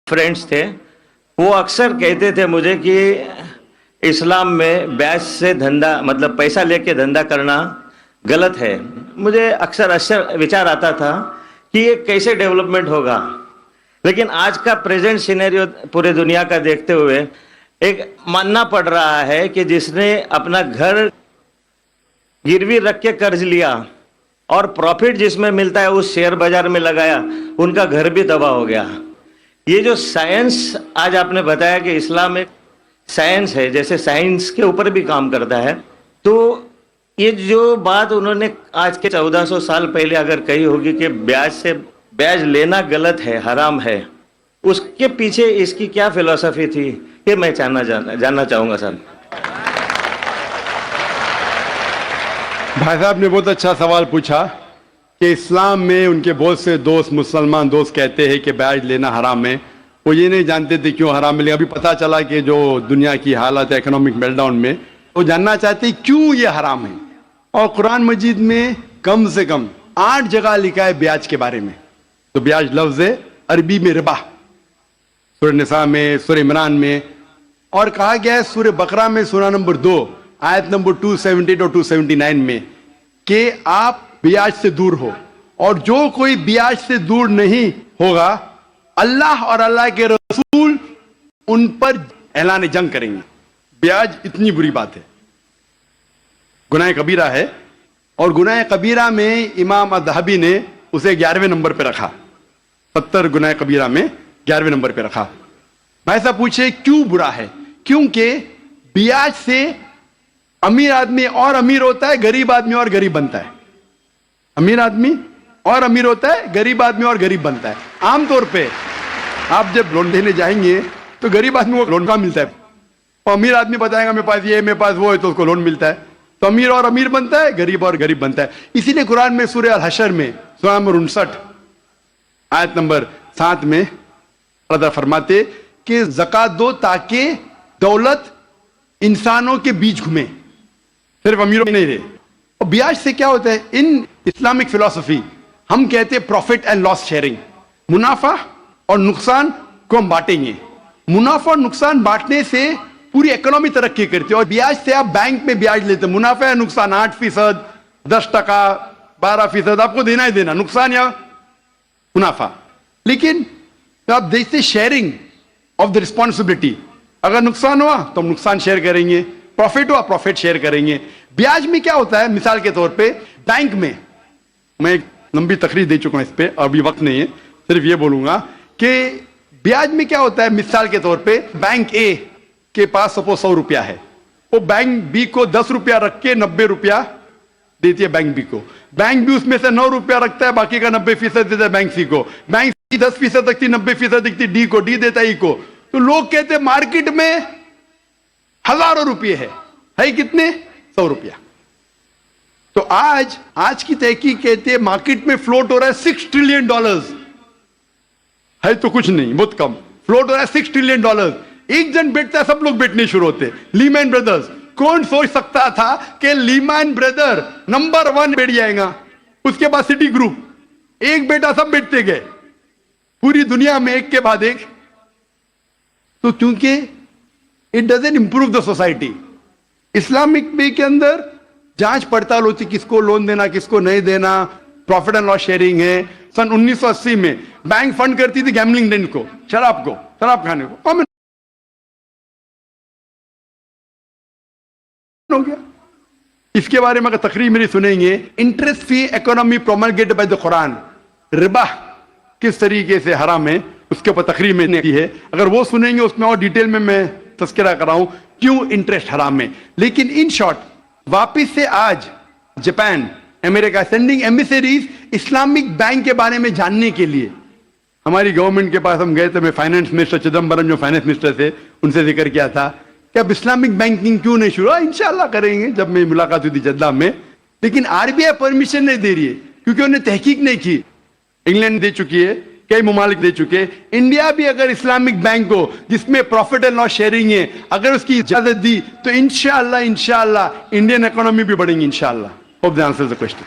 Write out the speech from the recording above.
Friends थे, वो अक्सर कहते थे मुझे कि इस्लाम में ब्याज से धंधा मतलब पैसा लेके धंधा करना गलत है। मुझे अक्सर विचार आता था कि ये कैसे डेवलपमेंट होगा, लेकिन आज का प्रेजेंट सिनेरियो पूरे दुनिया का देखते हुए एक मानना पड़ रहा है कि जिसने अपना घर गिरवी रख के कर्ज लिया और प्रॉफिट जिसमें मिलता है उस शेयर बाजार में लगाया, उनका घर भी तबाह हो गया। ये जो साइंस आज आपने बताया कि इस्लाम एक साइंस है, जैसे साइंस के ऊपर भी काम करता है, तो ये जो बात उन्होंने आज के 1400 साल पहले अगर कही होगी कि ब्याज लेना गलत है, हराम है, उसके पीछे इसकी क्या फिलॉसफी थी, ये मैं जानना चाहूँगा सर। भाई साहब ने बहुत अच्छा सवाल पूछा कि इस्लाम में उनके बहुत से दोस्त, मुसलमान दोस्त कहते हैं कि ब्याज लेना हराम है। वो ये नहीं जानते थे क्यों हराम है, लेकिन अभी पता चला कि जो दुनिया की हालत है इकोनॉमिक मेल्टडाउन में, वो जानना चाहते क्यों ये हराम है। और कुरान मजीद में कम से कम 8 जगह लिखा है ब्याज के बारे में। तो ब्याज लफ्ज है अरबी में रिबा, सूरह निसा में, सूरह इमरान में, और कहा गया है सूरह बकरा में सूरह नंबर 2 आयत नंबर 278 और 279 में कि आप ब्याज से दूर हो, और जो कोई ब्याज से दूर नहीं होगा अल्लाह और अल्लाह के रसूल उन पर ऐलान जंग करेंगे। ब्याज इतनी बुरी बात है, गुनाह कबीरा है, और गुनाह कबीरा में इमाम अज़हबी ने उसे 11वें नंबर पे रखा, 70 गुनाह कबीरा में 11वें नंबर पे रखा। भाई साहब पूछे क्यों बुरा है? क्योंकि ब्याज से अमीर आदमी और अमीर होता है, गरीब आदमी और गरीब बनता है। अमीर आदमी और अमीर होता है, गरीब आदमी और गरीब बनता है। आमतौर पे आप जब लोन देने जाएंगे तो गरीब आदमी को लोन कहाँ मिलता है, और अमीर आदमी बताएगा मेरे पास ये, मेरे पास वो है, तो उसको लोन मिलता है। तो अमीर और अमीर बनता है, गरीब और गरीब बनता है। इसीलिए कुरान में सूरह अल हशर में सूरह नंबर 59 आयत नंबर 7 में अल्लाह फरमाते कि ज़कात दो ताकि दौलत इंसानों के बीच घूमे, सिर्फ अमीरों में नहीं रहे। और ब्याज से क्या होता है, इन इस्लामिक फिलॉसफी हम कहते हैं प्रॉफिट एंड लॉस शेयरिंग। मुनाफा और नुकसान को हम बांटेंगे। मुनाफा और नुकसान बांटने से पूरी इकोनॉमी तरक्की करती है। और ब्याज से आप बैंक में ब्याज लेते हैं, मुनाफा या नुकसान 8%, 10%, 12% आपको देना ही देना, नुकसान या मुनाफा। लेकिन तो आप देखते शेयरिंग ऑफ द रिस्पॉन्सिबिलिटी, अगर नुकसान हुआ तो हम नुकसान शेयर करेंगे, प्रॉफिट हुआ प्रॉफिट शेयर करेंगे। ब्याज में क्या होता है, मिसाल के तौर पे बैंक में, मैं एक लंबी तकरीर दे चुका हूं इस पे, अभी वक्त नहीं है, सिर्फ ये बोलूंगा कि ब्याज में क्या होता है। मिसाल के तौर पे बैंक ए के पास सपोज 100 रुपया है, वो बैंक बी को 10 रुपया रख के 90 रुपया देती है बैंक बी को। बैंक बी उसमें से 9 रुपया रखता है, बाकी का 90% देता है बैंक सी को। बैंक सी 10% रखती, 90% देती डी को, डी देता ई को। तो लोग कहते हैं मार्केट में हजारों रुपये है कितने, 100 रुपया। तो आज की तहकीक कहते हैं मार्केट में फ्लोट हो रहा है $6 ट्रिलियन, है तो कुछ नहीं, बहुत कम फ्लोट हो रहा है $6 ट्रिलियन। एक जन बेचता है, सब लोग बेचने शुरू होते। लीमैन ब्रदर्स, कौन सोच सकता था कि लीमैन ब्रदर नंबर 1 बैठ जाएगा। उसके बाद सिटी ग्रुप, एक बेटा सब बेचते गए पूरी दुनिया में एक के बाद एक। तो क्योंकि it doesn't improve the society. Islamic way के अंदर जांच पड़ताल होती, किसको लोन देना किसको नहीं देना, प्रॉफिट एंड लॉस शेयरिंग है। सन 1980 में बैंक फंड करती थी गैम्बलिंग डेन को, शराब खाने को, कॉमन हो गया। इसके बारे में अगर तकरीर मेरी सुनेंगे, interest free economy promulgated by the Quran, रिबा किस तरीके से हराम है, उसके ऊपर तकरीर मैंने की है। अगर वो सुनेंगे उसमें और डिटेल में मैं तस्करा कर रहा हूं क्यों इंटरेस्ट हराम है। लेकिन इन शॉर्ट वापिस से आज Japan, America sending emissaries Islamic bank के बारे में जानने के लिए। हमारी गवर्नमेंट के पास हम गए थे, मैं फाइनेंस मिनिस्टर चिदम्बरम जो फाइनेंस मिनिस्टर थे उनसे जिक्र किया था कि अब इस्लामिक बैंकिंग क्यों नहीं शुरू, इंशाल्लाह करेंगे जब मेरी मुलाकात हुई थी जद्दा में। लेकिन आरबीआई परमिशन नहीं दे रही है क्योंकि उन्होंने तहकीक नहीं की। इंग्लैंड दे चुकी है, कई ममालिक दे चुके। इंडिया भी अगर इस्लामिक बैंक को जिसमें प्रॉफिट एंड लॉस शेयरिंग है अगर उसकी इजाजत दी तो इंशाल्लाह इंडियन इकोनॉमी भी बढ़ेगी इंशाल्लाह। Hope that answers the question.